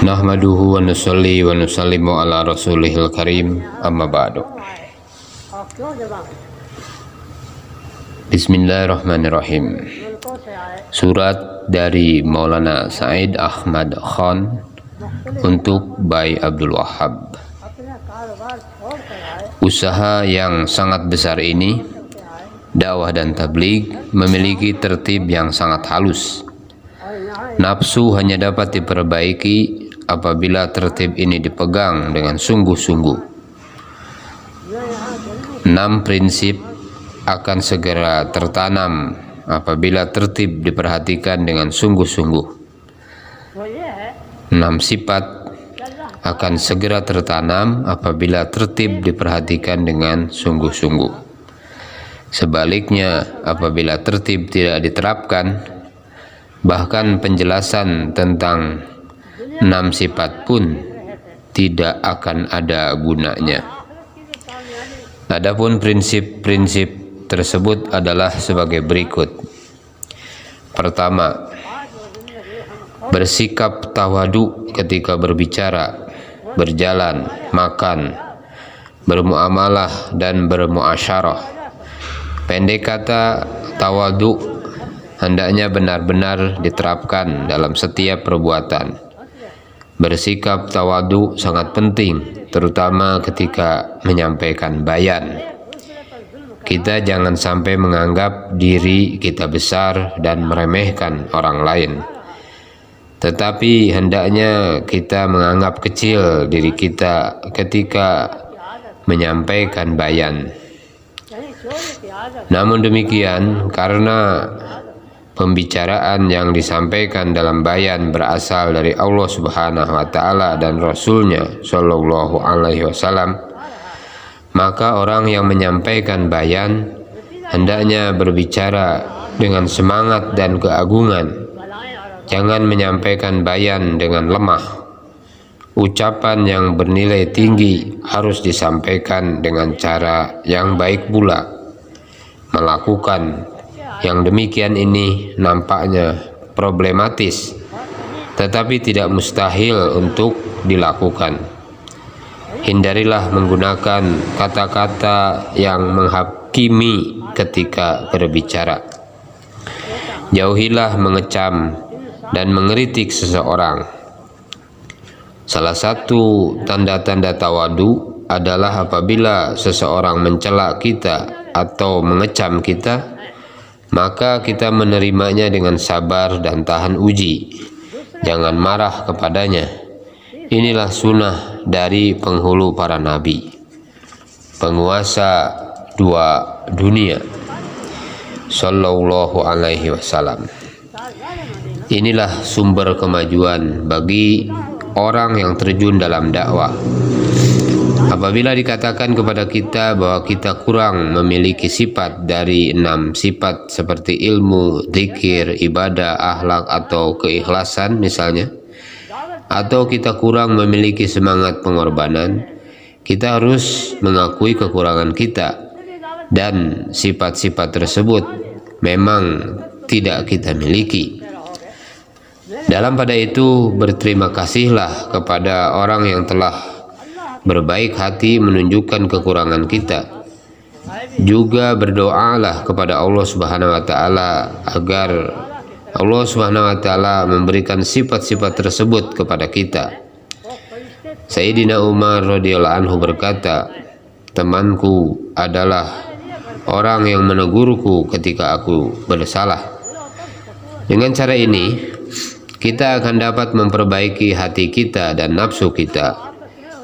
Nahmaduhu wa nusalli wa nusallimu ala rasulihil karim, amma ba'du. Bismillahirrahmanirrahim. Surat dari Maulana Said Ahmad Khan untuk Bayi Abdul Wahab. Usaha yang sangat besar ini, dakwah dan tabligh, memiliki tertib yang sangat halus. Nafsu hanya dapat diperbaiki apabila tertib ini dipegang dengan sungguh-sungguh. 6 prinsip akan segera tertanam apabila tertib diperhatikan dengan sungguh-sungguh. 6 sifat akan segera tertanam apabila tertib diperhatikan dengan sungguh-sungguh. Sebaliknya, apabila tertib tidak diterapkan, bahkan penjelasan tentang 6 sifat pun tidak akan ada gunanya. Adapun prinsip-prinsip tersebut adalah sebagai berikut. Pertama, bersikap tawadu ketika berbicara, berjalan, makan, bermuamalah, dan bermuasyarah. Pendek kata, tawadu hendaknya benar-benar diterapkan dalam setiap perbuatan. Bersikap tawadu sangat penting, terutama ketika menyampaikan bayan. Kita jangan sampai menganggap diri kita besar dan meremehkan orang lain. Tetapi hendaknya kita menganggap kecil diri kita ketika menyampaikan bayan. Namun demikian, karena pembicaraan yang disampaikan dalam bayan berasal dari Allah Subhanahu wa Ta'ala dan Rasul-Nya Shallallahu Alaihi Wasallam, maka orang yang menyampaikan bayan hendaknya berbicara dengan semangat dan keagungan. Jangan menyampaikan bayan dengan lemah. Ucapan yang bernilai tinggi harus disampaikan dengan cara yang baik pula. Melakukan yang demikian ini nampaknya problematis, tetapi tidak mustahil untuk dilakukan. Hindarilah menggunakan kata-kata yang menghakimi ketika berbicara. Jauhilah mengecam dan mengkritik seseorang. Salah satu tanda-tanda tawadu adalah apabila seseorang mencela kita atau mengecam kita, maka kita menerimanya dengan sabar dan tahan uji. Jangan marah kepadanya. Inilah sunnah dari penghulu para nabi, penguasa 2 dunia, Sallallahu Alaihi Wasallam. Inilah sumber kemajuan bagi orang yang terjun dalam dakwah. Apabila dikatakan kepada kita bahwa kita kurang memiliki sifat dari 6 sifat seperti ilmu, zikir, ibadah, akhlak, atau keikhlasan misalnya, atau kita kurang memiliki semangat pengorbanan, kita harus mengakui kekurangan kita, dan sifat-sifat tersebut memang tidak kita miliki. Dalam pada itu, berterima kasihlah kepada orang yang telah berbaik hati menunjukkan kekurangan kita. Juga berdoalah kepada Allah Subhanahu wa Ta'ala agar Allah Subhanahu wa Ta'ala memberikan sifat-sifat tersebut kepada kita. Sayyidina Umar radhiyallahu anhu berkata, "Temanku adalah orang yang menegurku ketika aku bersalah." Dengan cara ini, kita akan dapat memperbaiki hati kita dan nafsu kita,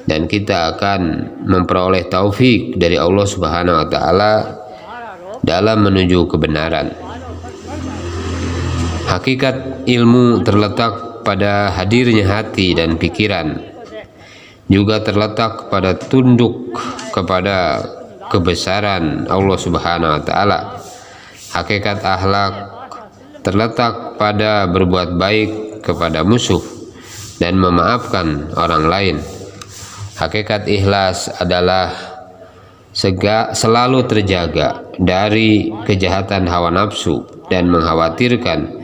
dan kita akan memperoleh taufik dari Allah Subhanahu wa Ta'ala dalam menuju kebenaran. Hakikat ilmu terletak pada hadirnya hati dan pikiran, juga terletak pada tunduk kepada kebesaran Allah Subhanahu wa Ta'ala. Hakikat akhlak terletak pada berbuat baik kepada musuh dan memaafkan orang lain. Hakikat ikhlas adalah selalu terjaga dari kejahatan hawa nafsu dan mengkhawatirkan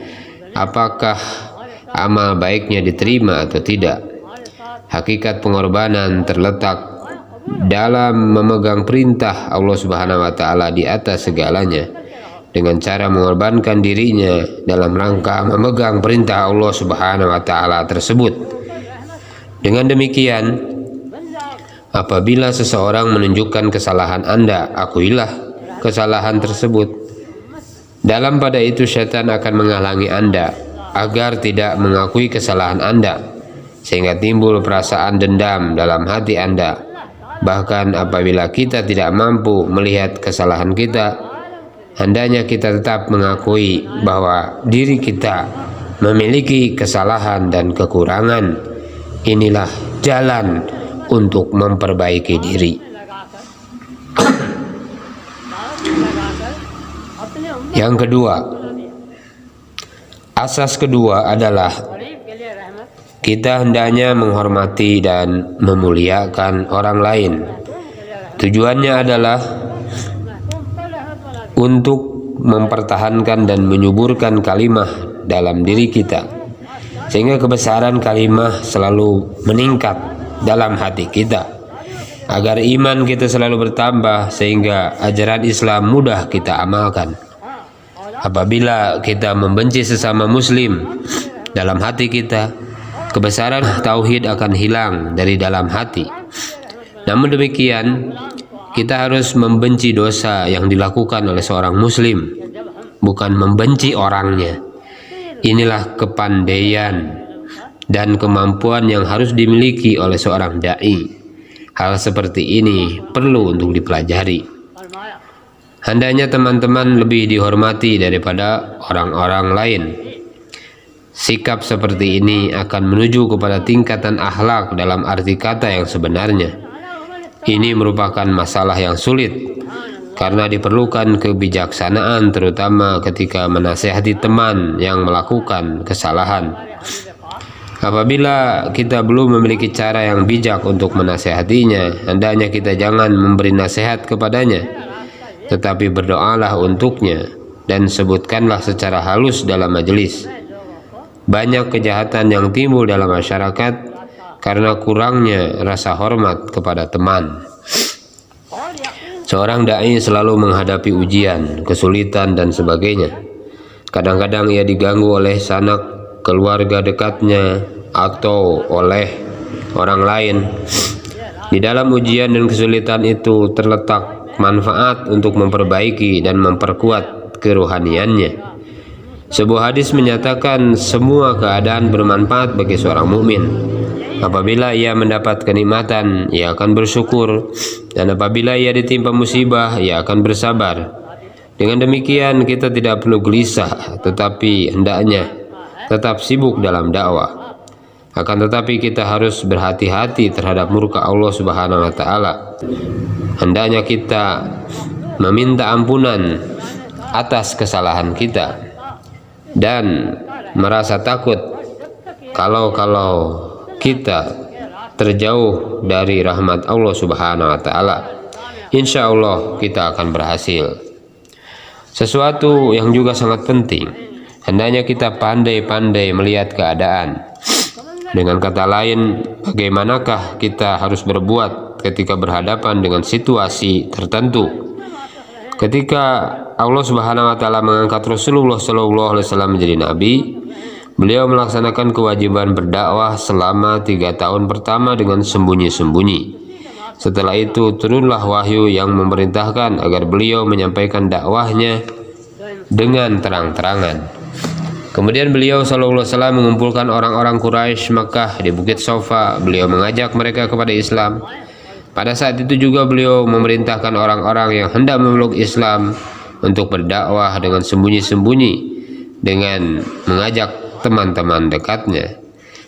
apakah amal baiknya diterima atau tidak. Hakikat pengorbanan terletak dalam memegang perintah Allah Subhanahu wa taala di atas segalanya, dengan cara mengorbankan dirinya dalam rangka memegang perintah Allah Subhanahu wa taala tersebut. Dengan demikian, apabila seseorang menunjukkan kesalahan Anda, akuilah kesalahan tersebut. Dalam pada itu syaitan akan menghalangi Anda agar tidak mengakui kesalahan Anda, sehingga timbul perasaan dendam dalam hati Anda. Bahkan apabila kita tidak mampu melihat kesalahan kita, hendaknya kita tetap mengakui bahwa diri kita memiliki kesalahan dan kekurangan. Inilah jalan untuk memperbaiki diri. Yang kedua, asas kedua adalah kita hendaknya menghormati dan memuliakan orang lain. Tujuannya adalah untuk mempertahankan dan menyuburkan kalimah dalam diri kita, sehingga kebesaran kalimah selalu meningkat dalam hati kita, agar iman kita selalu bertambah sehingga ajaran Islam mudah kita amalkan. Apabila kita membenci sesama muslim dalam hati kita, kebesaran tauhid akan hilang dari dalam hati. Namun demikian, kita harus membenci dosa yang dilakukan oleh seorang muslim, bukan membenci orangnya. Inilah kepandaian dan kemampuan yang harus dimiliki oleh seorang dai. Hal seperti ini perlu untuk dipelajari. Hendaknya teman-teman lebih dihormati daripada orang-orang lain. Sikap seperti ini akan menuju kepada tingkatan akhlak dalam arti kata yang sebenarnya. Ini merupakan masalah yang sulit karena diperlukan kebijaksanaan, terutama ketika menasihati teman yang melakukan kesalahan. Apabila kita belum memiliki cara yang bijak untuk menasihatinya, hendaknya kita jangan memberi nasihat kepadanya, tetapi berdoalah untuknya dan sebutkanlah secara halus dalam majelis. Banyak kejahatan yang timbul dalam masyarakat karena kurangnya rasa hormat kepada teman. Seorang dai selalu menghadapi ujian, kesulitan dan sebagainya. Kadang-kadang ia diganggu oleh sanak keluarga dekatnya atau oleh orang lain. Di dalam ujian dan kesulitan itu terletak manfaat untuk memperbaiki dan memperkuat kerohaniannya. Sebuah hadis menyatakan semua keadaan bermanfaat bagi seorang mukmin. Apabila ia mendapat kenikmatan, ia akan bersyukur, dan apabila ia ditimpa musibah, ia akan bersabar. Dengan demikian kita tidak perlu gelisah, tetapi hendaknya tetap sibuk dalam dakwah. Akan tetapi kita harus berhati-hati terhadap murka Allah Subhanahu wa taala. Hendaknya kita meminta ampunan atas kesalahan kita dan merasa takut kalau kita terjauh dari rahmat Allah Subhanahu wa taala. Insya Allah kita akan berhasil. Sesuatu yang juga sangat penting, hendaknya kita pandai-pandai melihat keadaan. Dengan kata lain, bagaimanakah kita harus berbuat ketika berhadapan dengan situasi tertentu. Ketika Allah Subhanahu wa taala mengangkat Rasulullah SAW menjadi nabi, beliau melaksanakan kewajiban berdakwah selama 3 tahun pertama dengan sembunyi-sembunyi. Setelah itu turunlah wahyu yang memerintahkan agar beliau menyampaikan dakwahnya dengan terang-terangan. Kemudian beliau SAW mengumpulkan orang-orang Quraisy Makkah di Bukit Sofa. Beliau mengajak mereka kepada Islam. Pada saat itu juga beliau memerintahkan orang-orang yang hendak memeluk Islam untuk berdakwah dengan sembunyi-sembunyi dengan mengajak teman-teman dekatnya.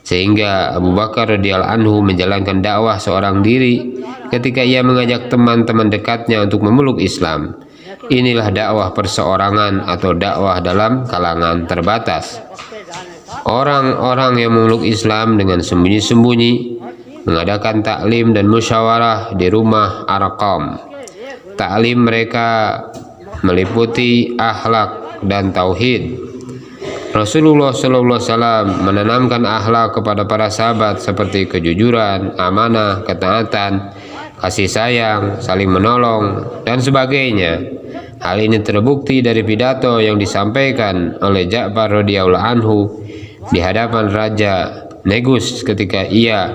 Sehingga Abu Bakar radhiyallahu anhu menjalankan dakwah seorang diri ketika ia mengajak teman-teman dekatnya untuk memeluk Islam. Inilah dakwah perseorangan atau dakwah dalam kalangan terbatas. Orang-orang yang memeluk Islam dengan sembunyi-sembunyi mengadakan taklim dan musyawarah di rumah Arqam. Taklim mereka meliputi akhlak dan tauhid. Rasulullah SAW menanamkan akhlak kepada para sahabat seperti kejujuran, amanah, ketaatan, kasih sayang, saling menolong, dan sebagainya. Hal ini terbukti dari pidato yang disampaikan oleh Ja'far radhiyallahu anhu di hadapan Raja Negus ketika ia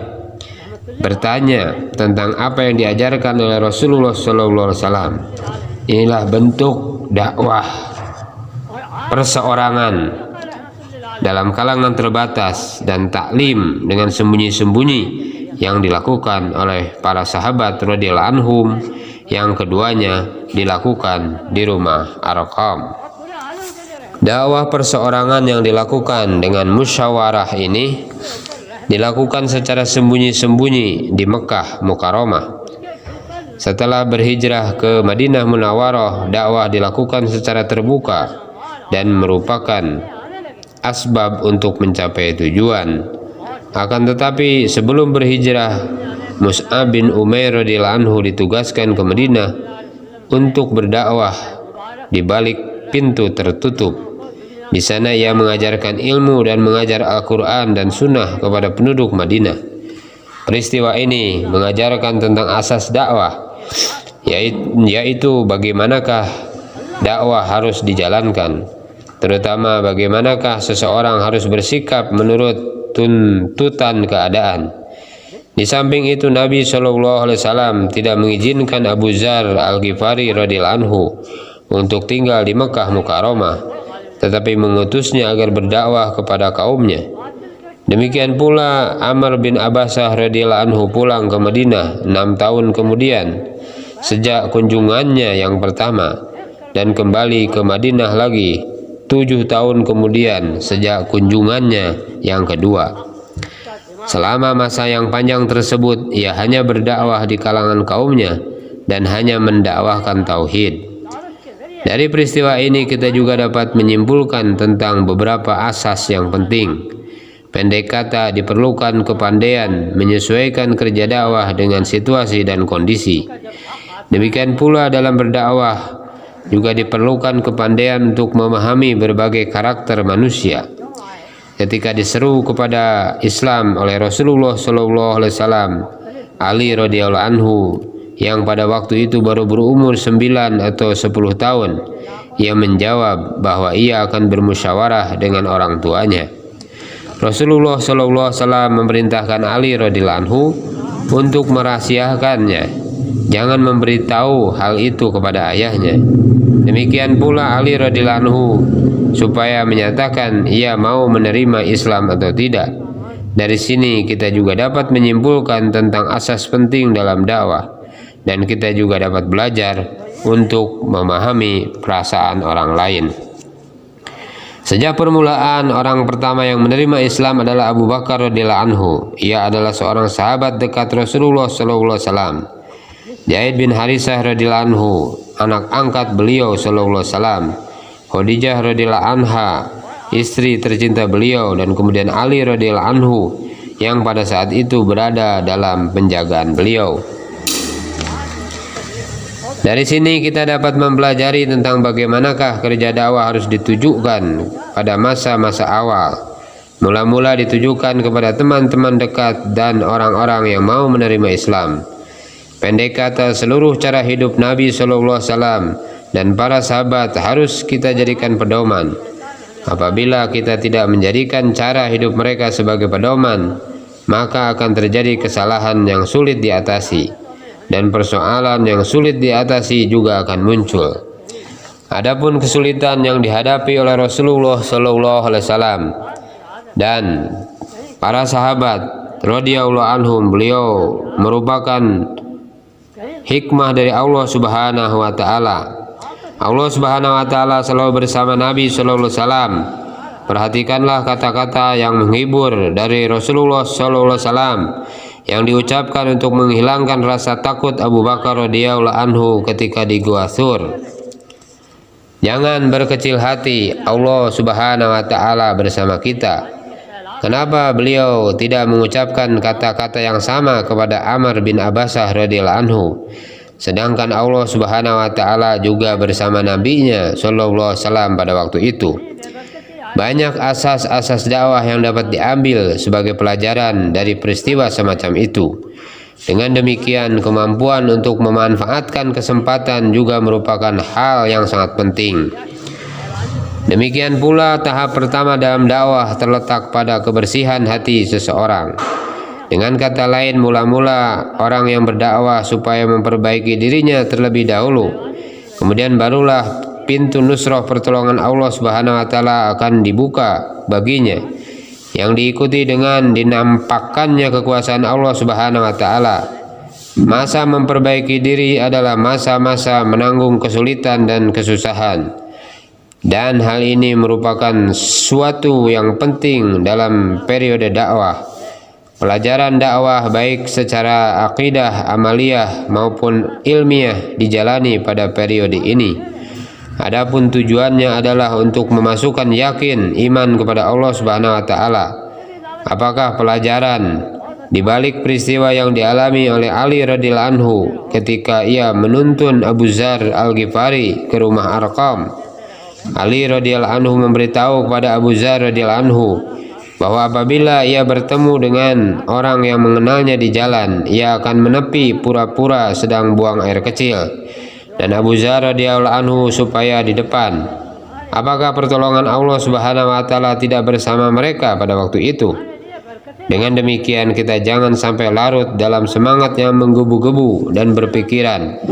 bertanya tentang apa yang diajarkan oleh Rasulullah SAW. Inilah bentuk dakwah perseorangan dalam kalangan terbatas dan taklim dengan sembunyi-sembunyi yang dilakukan oleh para sahabat radhiyallahu anhum, yang keduanya dilakukan di rumah Arqam. Dakwah perseorangan yang dilakukan dengan musyawarah ini dilakukan secara sembunyi-sembunyi di Mekah Mukarramah. Setelah berhijrah ke Madinah Munawwarah, dakwah dilakukan secara terbuka dan merupakan asbab untuk mencapai tujuan. Akan tetapi sebelum berhijrah, Mus'ab bin Umair radhiyallahu anhu ditugaskan ke Madinah untuk berdakwah di balik pintu tertutup. Di sana ia mengajarkan ilmu dan mengajar Al-Quran dan Sunnah kepada penduduk Madinah. Peristiwa ini mengajarkan tentang asas dakwah, yaitu bagaimanakah dakwah harus dijalankan, terutama bagaimanakah seseorang harus bersikap menurut tuntutan keadaan. Di samping itu, Nabi SAW tidak mengizinkan Abu Dzar Al-Ghifari radhiyallahu anhu untuk tinggal di Mekah Mukarramah, tetapi mengutusnya agar berdakwah kepada kaumnya. Demikian pula Amr bin Abbasah radhiyallahu anhu pulang ke Madinah 6 tahun kemudian sejak kunjungannya yang pertama, dan kembali ke Madinah lagi 7 tahun kemudian sejak kunjungannya yang kedua. Selama masa yang panjang tersebut, ia hanya berdakwah di kalangan kaumnya dan hanya mendakwahkan tauhid. Dari peristiwa ini kita juga dapat menyimpulkan tentang beberapa asas yang penting. Pendek kata, diperlukan kepandaian menyesuaikan kerja dakwah dengan situasi dan kondisi. Demikian pula dalam berdakwah juga diperlukan kepandaian untuk memahami berbagai karakter manusia. Ketika diseru kepada Islam oleh Rasulullah SAW, Ali radhiyallahu anhu yang pada waktu itu baru berumur 9 atau 10 tahun, ia menjawab bahwa ia akan bermusyawarah dengan orang tuanya. Rasulullah SAW memerintahkan Ali radhiyallahu anhu untuk merahasiakannya, jangan memberitahu hal itu kepada ayahnya. Demikian pula Ali radhiyallahu anhu supaya menyatakan ia mau menerima Islam atau tidak. Dari sini kita juga dapat menyimpulkan tentang asas penting dalam dakwah, dan kita juga dapat belajar untuk memahami perasaan orang lain. Sejak permulaan, orang pertama yang menerima Islam adalah Abu Bakar radhiyallahu anhu. Ia adalah seorang sahabat dekat Rasulullah SAW. Zaid bin Harisah radhiyallahu anhu, anak angkat beliau SAW. Khadijah radhiyallahu anha, istri tercinta beliau, dan kemudian Ali radhiyallahu anhu yang pada saat itu berada dalam penjagaan beliau. Dari sini kita dapat mempelajari tentang bagaimanakah kerja dakwah harus ditujukan pada masa-masa awal. Mula-mula ditujukan kepada teman-teman dekat dan orang-orang yang mau menerima Islam. Pendek kata, seluruh cara hidup Nabi SAW dan para sahabat harus kita jadikan pedoman. Apabila kita tidak menjadikan cara hidup mereka sebagai pedoman, maka akan terjadi kesalahan yang sulit diatasi, dan persoalan yang sulit diatasi juga akan muncul. Adapun kesulitan yang dihadapi oleh Rasulullah SAW dan para sahabat radhiyallahu anhum, beliau merupakan hikmah dari Allah Subhanahu wa Ta'ala. Allah Subhanahu wa Ta'ala selalu bersama Nabi sallallahu alaihi wasallam. Perhatikanlah kata-kata yang menghibur dari Rasulullah sallallahu alaihi wasallam yang diucapkan untuk menghilangkan rasa takut Abu Bakar radhiyallahu anhu ketika di Gua Tsur. Jangan berkecil hati, Allah Subhanahu wa Ta'ala bersama kita. Kenapa beliau tidak mengucapkan kata-kata yang sama kepada Amr bin Abbasah radhiyallahu anhu? Sedangkan Allah Subhanahu wa Ta'ala juga bersama nabinya sallallahu alaihi wasallam pada waktu itu. Banyak asas-asas dakwah yang dapat diambil sebagai pelajaran dari peristiwa semacam itu. Dengan demikian, kemampuan untuk memanfaatkan kesempatan juga merupakan hal yang sangat penting. Demikian pula tahap pertama dalam dakwah terletak pada kebersihan hati seseorang. Dengan kata lain, mula-mula orang yang berdakwah supaya memperbaiki dirinya terlebih dahulu. Kemudian barulah pintu nusrah pertolongan Allah Subhanahu wa taala akan dibuka baginya, yang diikuti dengan dinampakkannya kekuasaan Allah Subhanahu wa taala. Masa memperbaiki diri adalah masa-masa menanggung kesulitan dan kesusahan. Dan hal ini merupakan suatu yang penting dalam periode dakwah. Pelajaran dakwah baik secara akidah, amaliyah maupun ilmiah dijalani pada periode ini. Adapun tujuannya adalah untuk memasukkan yakin iman kepada Allah Subhanahu wa taala. Apakah pelajaran di balik peristiwa yang dialami oleh Ali radhiyallahu anhu ketika ia menuntun Abu Dzar Al-Ghifari ke rumah Arqam? Ali radhiyallahu anhu memberitahu kepada Abu Dzar radhiyallahu anhu bahwa apabila ia bertemu dengan orang yang mengenalnya di jalan, ia akan menepi pura-pura sedang buang air kecil, dan Abu Dzar radhiyallahu anhu supaya di depan. Apakah pertolongan Allah Subhanahu wa taala tidak bersama mereka pada waktu itu? Dengan demikian, kita jangan sampai larut dalam semangat yang menggebu-gebu dan berpikiran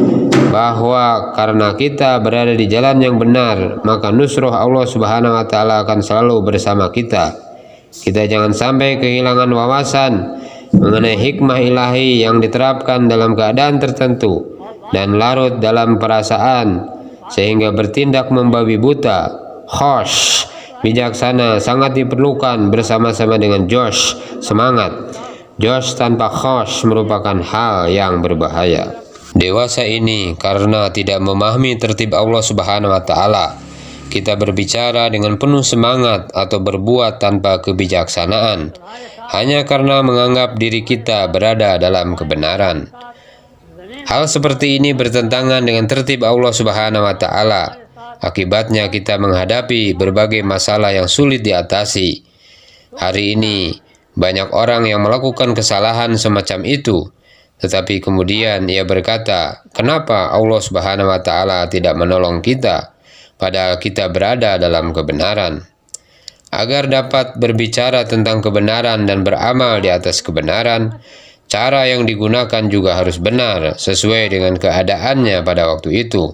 bahwa karena kita berada di jalan yang benar, maka nusrah Allah Subhanahu wa taala akan selalu bersama kita. Kita jangan sampai kehilangan wawasan mengenai hikmah ilahi yang diterapkan dalam keadaan tertentu dan larut dalam perasaan sehingga bertindak membabi buta. Khosh, bijaksana sangat diperlukan bersama-sama dengan josh, semangat. Josh tanpa khosh merupakan hal yang berbahaya. Dewasa ini karena tidak memahami tertib Allah Subhanahu wa taala. Kita berbicara dengan penuh semangat atau berbuat tanpa kebijaksanaan hanya karena menganggap diri kita berada dalam kebenaran. Hal seperti ini bertentangan dengan tertib Allah Subhanahu wa taala. Akibatnya kita menghadapi berbagai masalah yang sulit diatasi. Hari ini banyak orang yang melakukan kesalahan semacam itu, tetapi kemudian ia berkata, "Kenapa Allah Subhanahu wa taala tidak menolong kita padahal kita berada dalam kebenaran?" Agar dapat berbicara tentang kebenaran dan beramal di atas kebenaran, cara yang digunakan juga harus benar sesuai dengan keadaannya pada waktu itu.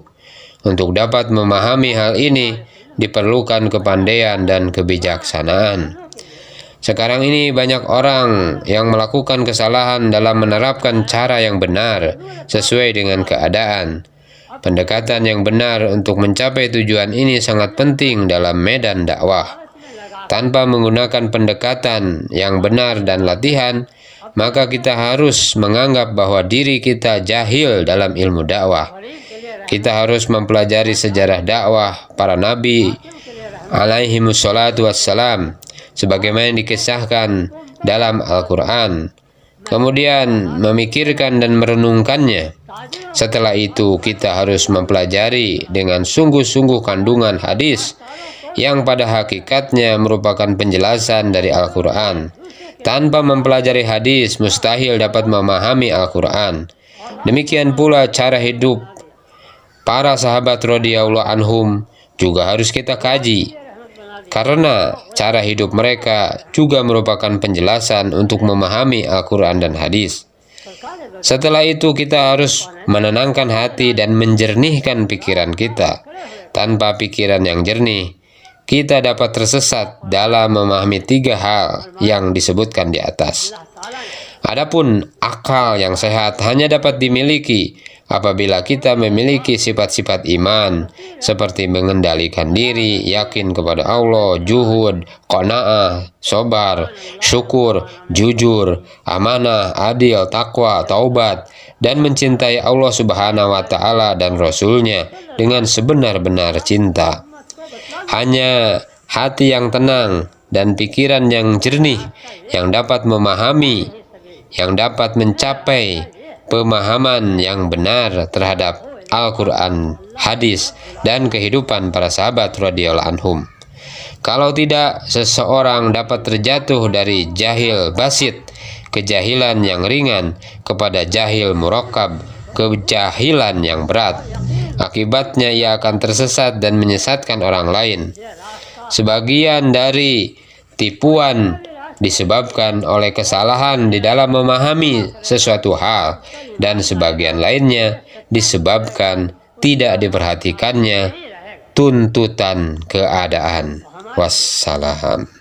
Untuk dapat memahami hal ini diperlukan kepandaian dan kebijaksanaan. Sekarang ini banyak orang yang melakukan kesalahan dalam menerapkan cara yang benar sesuai dengan keadaan. Pendekatan yang benar untuk mencapai tujuan ini sangat penting dalam medan dakwah. Tanpa menggunakan pendekatan yang benar dan latihan, maka kita harus menganggap bahwa diri kita jahil dalam ilmu dakwah. Kita harus mempelajari sejarah dakwah para nabi alaihimussalatu wassalam sebagaimana dikisahkan dalam Al-Quran, kemudian memikirkan dan merenungkannya. Setelah itu kita harus mempelajari dengan sungguh-sungguh kandungan hadis yang pada hakikatnya merupakan penjelasan dari Al-Quran. Tanpa mempelajari hadis, mustahil dapat memahami Al-Quran. Demikian pula cara hidup para sahabat radhiyallahu anhum juga harus kita kaji, karena cara hidup mereka juga merupakan penjelasan untuk memahami Al-Quran dan hadis. Setelah itu kita harus menenangkan hati dan menjernihkan pikiran kita. Tanpa pikiran yang jernih, kita dapat tersesat dalam memahami 3 hal yang disebutkan di atas. Adapun akal yang sehat hanya dapat dimiliki apabila kita memiliki sifat-sifat iman seperti mengendalikan diri, yakin kepada Allah, juhud, qanaah, sabar, syukur, jujur, amanah, adil, takwa, taubat, dan mencintai Allah Subhanahu wa taala dan Rasul-Nya dengan sebenar-benar cinta. Hanya hati yang tenang dan pikiran yang jernih yang dapat memahami, yang dapat mencapai pemahaman yang benar terhadap Al-Quran, hadis, dan kehidupan para sahabat radhiyallahu anhum. Kalau tidak, seseorang dapat terjatuh dari jahil basit, kejahilan yang ringan, kepada jahil murakkab, kejahilan yang berat. Akibatnya ia akan tersesat dan menyesatkan orang lain. Sebagian dari tipuan disebabkan oleh kesalahan di dalam memahami sesuatu hal, dan sebagian lainnya disebabkan tidak diperhatikannya tuntutan keadaan. Wassalam.